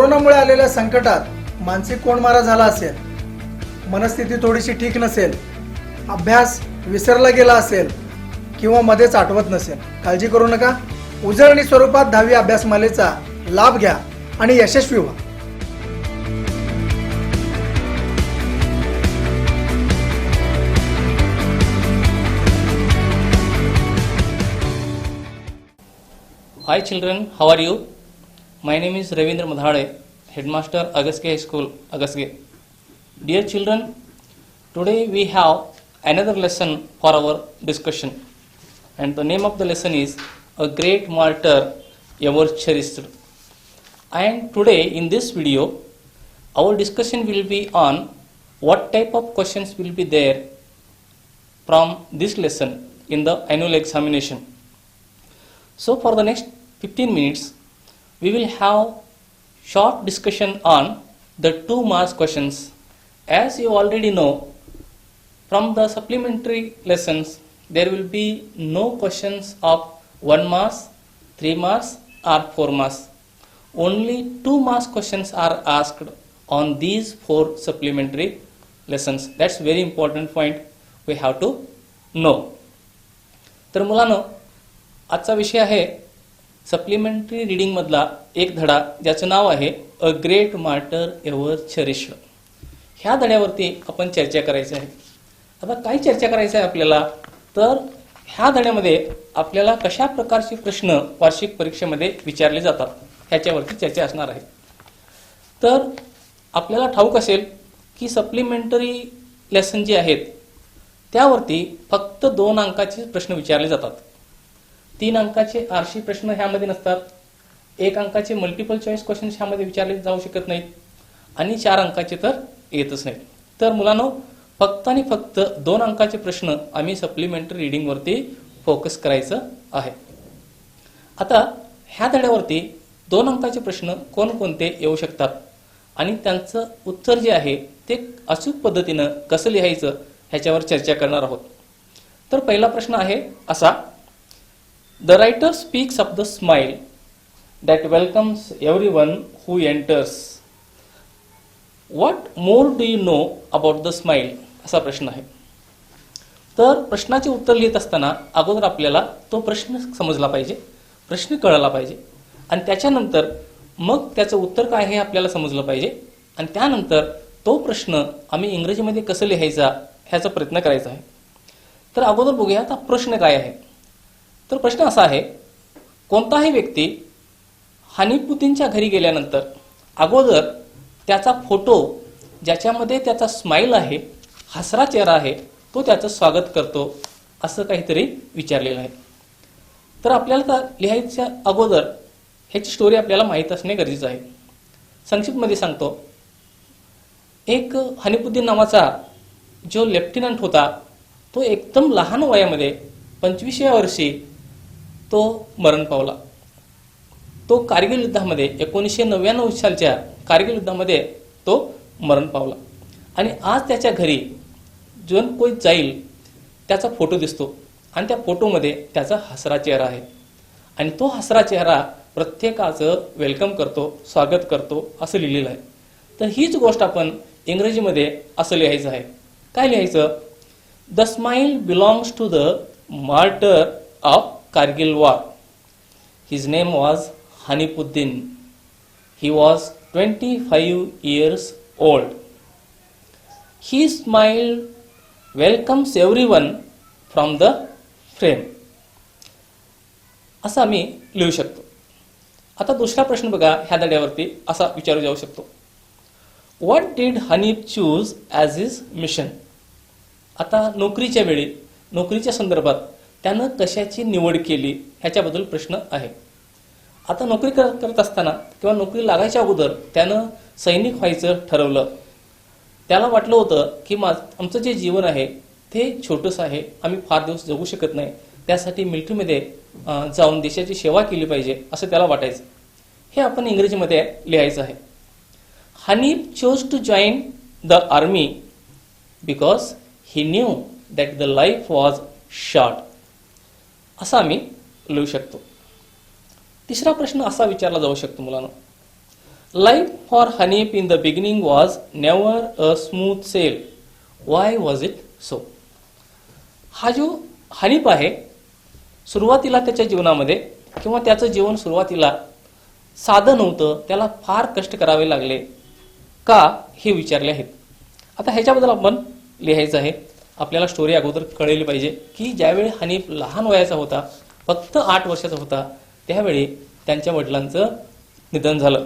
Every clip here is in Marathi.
कोरोनामुळे आलेल्या संकटात मानसिक कोंडमारा झाला असेल, मनस्थिती थोडीशी ठीक नसेल, अभ्यास विसरला गेला असेल किंवा मध्येच आठवत नसेल, काळजी करू नका. उजळणी स्वरूपात 10वी अभ्यासमालेचा लाभ घ्या आणि यशस्वी व्हा. Hi children, how are you? My name is Ravindra Madhade, Headmaster Agaske High School, Agaske. Dear children, today we have another lesson for our discussion, and the name of the lesson is A Great Martyr Ever Cherished. And today in this video, our discussion will be on what type of questions will be there from this lesson in the annual examination. So for the next 15 minutes, we will have short discussion on the 2 marks questions. As you already know, from the supplementary lessons, there will be no questions of 1 marks, 3 marks or 4 marks. Only 2 marks questions are asked on these 4 supplementary lessons. That's very important point we have to know. तर मुलांनो, आजचा विषय आहे सप्लिमेंटरी रीडिंग मधला एक धडा ज्याचं नाव आहे a great martyr ever cherished. ह्या धड्यावरती आपण चर्चा करायची आहे. आता काय चर्चा करायचं आहे आपल्याला, तर ह्या धड्यामध्ये आपल्याला कशा प्रकारचे प्रश्न वार्षिक परीक्षेमध्ये विचारले जातात ह्याच्यावरती चर्चा असणार आहे. तर आपल्याला ठाऊक असेल की सप्लिमेंटरी लेसन जे आहेत त्यावरती फक्त 2 अंकाचे प्रश्न विचारले जातात. 3 अंकाचे आरशी प्रश्न ह्यामध्ये नसतात, 1 अंकाचे मल्टिपल चॉईस क्वेश्चन्स ह्यामध्ये विचारले जाऊ शकत नाहीत आणि 4 अंकाचे तर येतच नाहीत. तर मुलांनो, फक्त आणि फक्त 2 अंकाचे प्रश्न आम्ही सप्लिमेंटरी रीडिंगवरती फोकस करायचं आहे. आता ह्या धड्यावरती 2 अंकाचे प्रश्न कोणकोणते येऊ शकतात आणि त्यांचं उत्तर जे आहे ते अचूक पद्धतीनं कसं लिहायचं ह्याच्यावर चर्चा करणार आहोत. तर पहिला प्रश्न आहे असा, The writer speaks of the smile that welcomes everyone who enters. What more do you know about the smile? असा प्रश्न आहे. तर प्रश्नाचे उत्तर लिहित असताना अगोदर आपल्याला तो प्रश्न समजला पाहिजे, प्रश्न कळला पाहिजे आणि त्याच्यानंतर मग त्याचं उत्तर काय हे आपल्याला समजलं पाहिजे आणि त्यानंतर तो प्रश्न आम्ही इंग्रजीमध्ये कसं लिहायचा ह्याचा प्रयत्न करायचा आहे. तर अगोदर बघूया आता प्रश्न काय आहे. तर प्रश्न असा आहे, कोणताही व्यक्ती हानीपुतींच्या घरी गेल्यानंतर अगोदर त्याचा फोटो ज्याच्यामध्ये त्याचा स्माईल आहे, हसरा चेहरा आहे, तो त्याचं स्वागत करतो असं काहीतरी विचारलेलं आहे. तर आपल्याला लिहायच्या अगोदर ह्याची स्टोरी आपल्याला माहीत असणे गरजेचं आहे. संक्षिप्तमध्ये सांगतो, एक हानीपुद्दीन नावाचा जो लेफ्टनंट होता तो एकदम लहान वयामध्ये 25व्या वर्षी तो मरण पावला. तो कारगिल युद्धामध्ये 1999 सालच्या कारगिल युद्धामध्ये तो मरण पावला आणि आज त्याच्या घरी जो कोणी जाईल त्याचा फोटो दिसतो आणि त्या फोटोमध्ये त्याचा हसरा चेहरा आहे आणि तो हसरा चेहरा प्रत्येकाचं वेलकम करतो, स्वागत करतो असं लिहिलेलं आहे. तर हीच गोष्ट आपण इंग्रजीमध्ये असं लिहायचं आहे. काय लिहायचं, the smile belongs to the martyr of Kargil war. His name was Hanipuddin. He was 25 years old. His smile welcomes everyone from the frame. असं आम्ही लिहू शकतो. आता दुसरा प्रश्न बघा, ह्या धड्यावरती असा विचारू जाऊ शकतो, What did Hanif choose as his mission? आता नोकरीच्या वेळी, नोकरीच्या संदर्भात त्यानं कशाची निवड केली ह्याच्याबद्दल प्रश्न आहे. आता नोकरी करत असताना किंवा नोकरी लागायच्या अगोदर त्यानं सैनिक व्हायचं ठरवलं. त्याला वाटलं होतं की आमचं जे जीवन आहे ते छोटंसं आहे, आम्ही फार दिवस जगू शकत नाही, त्यासाठी मिलिटरीमध्ये जाऊन देशाची सेवा केली पाहिजे असं त्याला वाटायचं. हे आपण इंग्रजीमध्ये लिहायचं आहे. Hanif chose to join the army because he knew that the life was short. असं आम्ही लिहू शकतो. तिसरा प्रश्न असा विचारला जाऊ शकतो मुलांनो, Life for Hanif in the beginning was never a smooth sail. Why was it so? हा जो हनीफ आहे, सुरुवातीला त्याच्या जीवनामध्ये किंवा त्याचं जीवन सुरुवातीला साधं नव्हतं, त्याला फार कष्ट करावे लागले का, हे विचारले आहेत. आता ह्याच्याबद्दल आपण लिहायचं आहे. आपल्याला स्टोरी अगोदर कळली पाहिजे की ज्यावेळी हनीफ लहान वयाचा होता, फक्त 8 वर्षाचा होता, त्यावेळी त्यांच्या वडिलांचं निधन झालं.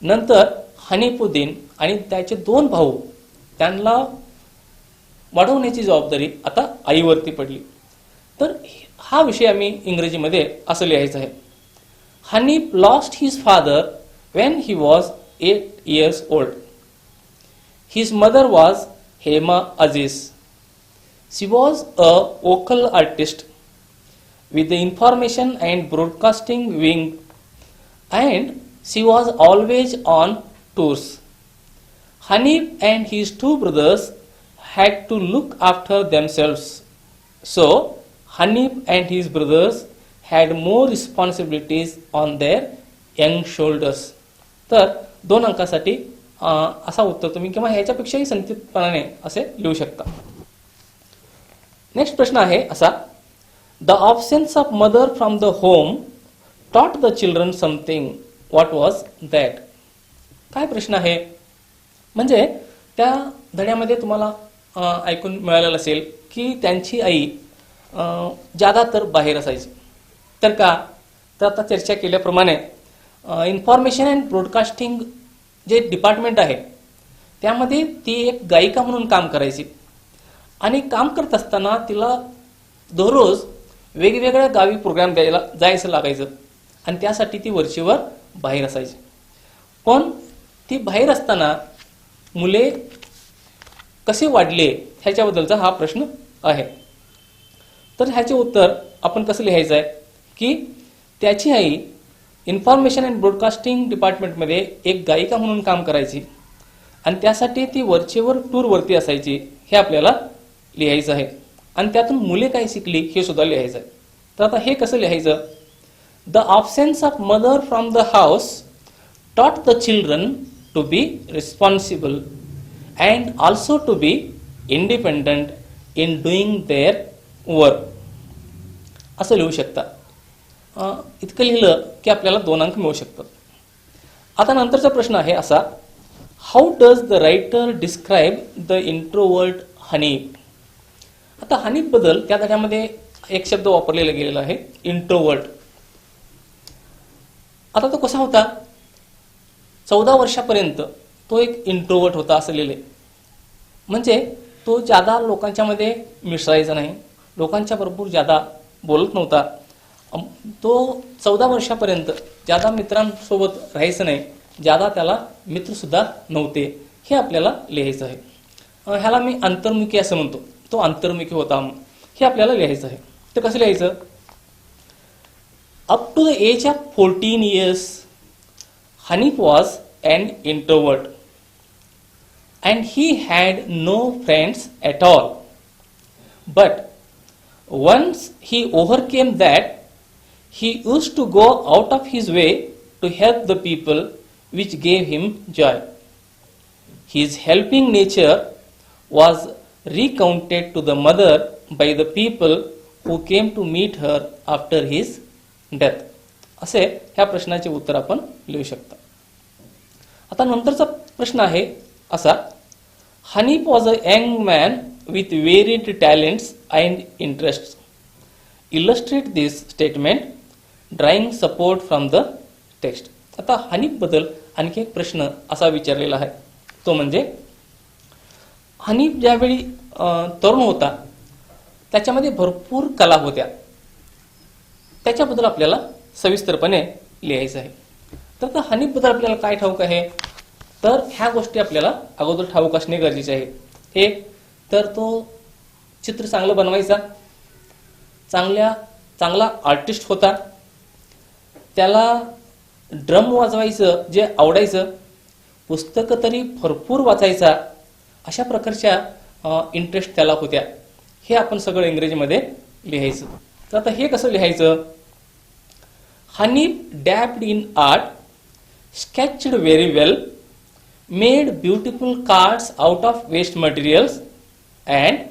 नंतर हनीफुद्दीन आणि त्याचे 2 भाऊ, त्यांना वाढवण्याची जबाबदारी आता आईवरती पडली. तर हा विषय आम्ही इंग्रजीमध्ये असं लिहायचं आहे. Hanif lost his father when he was 8 years old. His mother was Hema Aziz. She was a vocal artist with the information and broadcasting wing, and she was always on tours. Hanif and his 2 brothers had to look after themselves. So, Hanif and his brothers had more responsibilities on their young shoulders. तर 2 अंकासाठी असा उत्तर तुम्ही किंवा ह्याच्यापेक्षाही संक्षिप्तपणाने असे लिहू शकता. नेक्स्ट प्रश्न आहे असा, the absence of mother from the home taught the children something. What was that? काय प्रश्न आहे? म्हणजे त्या धड्यामध्ये तुम्हाला ऐकून मिळालेलं असेल की त्यांची आई ज्यादा तर बाहेर असायची. तर का? तर आता चर्चा केल्याप्रमाणे इन्फॉर्मेशन अँड ब्रॉडकास्टिंग जे डिपार्टमेंट आहे त्यामध्ये ती एक गायिका म्हणून काम करायची. आणि काम करत असताना तिला दररोज वेगवेगळ्या गावी प्रोग्राम द्यायला जायचं लागायचं आणि त्यासाठी ती वरचीवर बाहेर असायची. पण ती बाहेर असताना मुले कसे वाढले ह्याच्याबद्दलचा हा प्रश्न आहे. तर ह्याचे उत्तर आपण कसं लिहायचं आहे की त्याची आई इन्फॉर्मेशन अँड ब्रॉडकास्टिंग डिपार्टमेंटमध्ये एक गायिका म्हणून काम करायची आणि त्यासाठी ती वरचेवर टूरवरती असायची, हे आपल्याला लिहायचं आहे. आणि त्यातून मुले काय शिकली हे सुद्धा लिहायचं आहे. तर आता हे कसं लिहायचं? The absence of mother from the house taught the children to be responsible and also to be independent in doing their work, असं लिहू शकता. इतकं लिहिलं की आपल्याला 2 अंक मिळू शकतात. आता नंतरचा प्रश्न आहे असा, how does the writer describe the introvert Hanif. आता हनीफबद्दल त्या धड्यामध्ये एक शब्द वापरलेला गेलेला आहे, इंट्रोवर्ट. आता तो कसा होता? 14 वर्षापर्यंत तो एक इंट्रोवर्ट होता असं लिहिले. म्हणजे तो ज्यादा लोकांच्यामध्ये मिसळायचा नाही, लोकांच्या बरोबर ज्यादा बोलत नव्हता. तो 14 वर्षापर्यंत ज्यादा मित्रांसोबत राहायचं नाही, ज्यादा त्याला मित्रसुद्धा नव्हते, हे आपल्याला लिहायचं आहे. ह्याला मी अंतर्मुखी असं म्हणतो. तो अंतर्मुखी होता हे आपल्याला लिहायचं आहे. तर कसं लिहायचं? Up to the age of 14 years Haneef was an introvert and he had no friends at all. But once he overcame that, he used to go out of his way to help the people, which gave him joy. His helping nature was recounted to the mother by the people who came to meet her after his death. असे ह्या प्रश्नाचे उत्तर आपण लिहू शकता. आता नंतरचा प्रश्न आहे असा, Hanif was a young man with varied talents and interests. Illustrate this statement drawing support from the text. आता हनीफबद्दल आणखी एक प्रश्न असा विचारलेला आहे, तो म्हणजे हनीफ ज्यावेळी तरुण होता त्याच्यामध्ये भरपूर कला होत्या, त्याच्याबद्दल आपल्याला सविस्तरपणे लिहायचं आहे. तर आता हनीफबद्दल आपल्याला काय ठाऊक आहे? तर ह्या गोष्टी आपल्याला अगोदर ठाऊक असणे गरजेचे आहे. एक तर तो चित्र चांगलं बनवायचा, चांगला आर्टिस्ट होता, त्याला ड्रम वाजवायचं जे आवडायचं, पुस्तकं तरी भरपूर वाचायचा, अशा प्रकारच्या इंटरेस्ट त्याला होत्या. हे आपण सगळं इंग्रजीमध्ये लिहायचं. तर आता हे कसं लिहायचं? Hanif dabbed in art sketched very well, made beautiful cards out of waste materials, and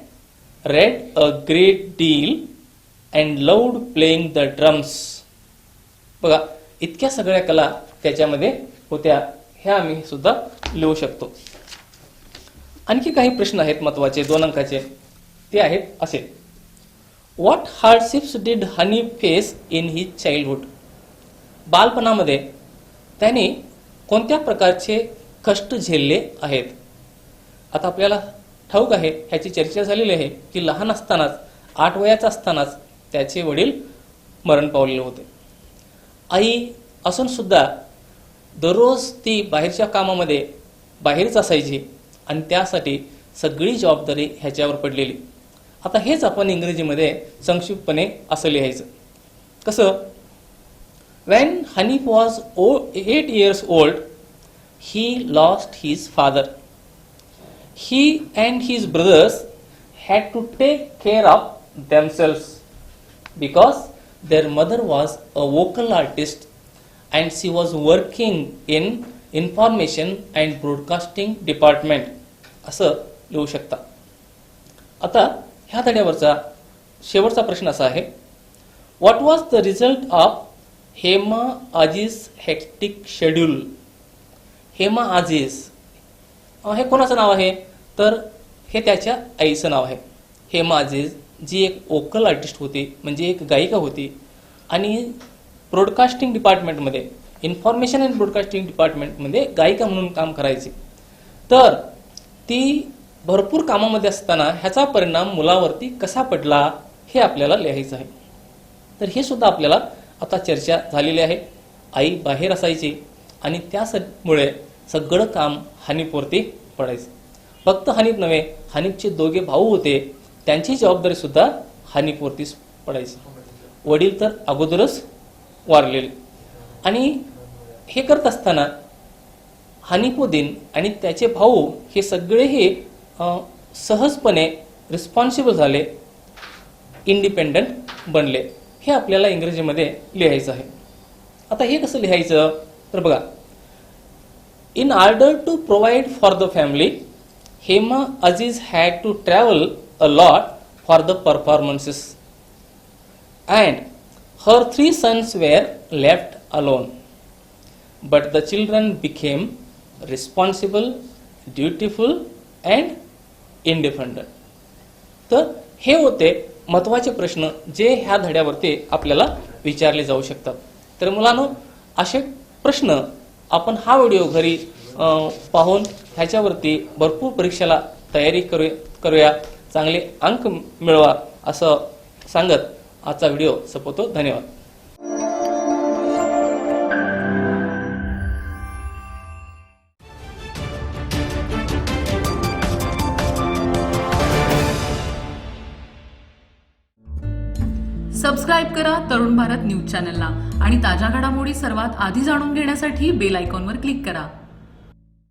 read a great deal and loved playing the drums. बघा, इतक्या सगळ्या कला त्याच्यामध्ये होत्या, ह्या आम्ही सुद्धा लिहू शकतो. आणखी काही प्रश्न आहेत महत्वाचे 2 अंकाचे, ते आहेत असे. What hardships did honey face in his childhood? बालपणामध्ये त्याने कोणत्या प्रकारचे कष्ट झेलले आहेत? आता आपल्याला ठाऊक आहे, ह्याची चर्चा झालेली आहे की लहान असतानाच 8 वयाचा असतानाच त्याचे वडील मरण पावलेले होते. आई असून सुद्धा दररोज ती बाहेरच्या कामामध्ये बाहेरच असायची आणि त्यासाठी सगळी जबाबदारी ह्याच्यावर पडलेली. आता हेच आपण इंग्रजीमध्ये संक्षिप्तपणे असं लिहायचं. कसं? When Hanif was 8 years old, he lost his father. He and his brothers had to take care of themselves because their mother was a vocal artist and she was working in information and broadcasting department. असं लिहू शकता. आता ह्या धड्यावरचा शेवटचा प्रश्न असा आहे. What was the result of Hema Aziz hectic schedule? Hema Aziz हे कोणाचं नाव आहे? तर हे त्याच्या आईचं नाव आहे. हेमा आजीज जी एक वोकल आर्टिस्ट होती, म्हणजे एक गायिका होती आणि ब्रॉडकास्टिंग डिपार्टमेंटमध्ये, इन्फॉर्मेशन अँड ब्रॉडकास्टिंग डिपार्टमेंटमध्ये गायिका म्हणून काम करायची. तर ती भरपूर कामामध्ये असताना ह्याचा परिणाम मुलावरती कसा पडला हे आपल्याला लिहायचं आहे. तर हे सुद्धा आपल्याला आता चर्चा झालेली आहे. आई बाहेर असायची आणि त्यामुळे सगळं काम हनीफवरती पडायचं. फक्त हनीफ नव्हे, हनीफचे 2 भाऊ होते, त्यांची जबाबदारी सुद्धा हनीफवरतीच पडायची. वडील तर अगोदरच वारलेले. आणि हे करत असताना हनीफुद्दीन आणि त्याचे भाऊ हे सगळेही सहजपणे रिस्पॉन्सिबल झाले, इंडिपेंडंट बनले. हे आपल्याला इंग्रजीमध्ये लिहायचं आहे. आता हे कसं लिहायचं? तर बघा, in order to provide for the family, Hema Aziz had to travel a lot for the performances and her 3 sons were left alone, but the children became responsible, dutiful and independent. तर हे होते महत्त्वाचे प्रश्न जे ह्या धड्यावरती आपल्याला विचारले जाऊ शकतात. तर मुलांनो, असे प्रश्न आपण हा व्हिडिओ घरी पाहून ह्याच्यावरती भरपूर परीक्षेला तयारी करूया, चांगले अंक मिळवा असं सांगत आजचा व्हिडिओ संपवतो. धन्यवाद. सबस्क्राईब करा तरुण भारत न्यूज चॅनलला आणि ताज्या घडामोडी सर्वात आधी जाणून घेण्यासाठी बेल आयकॉनवर क्लिक करा.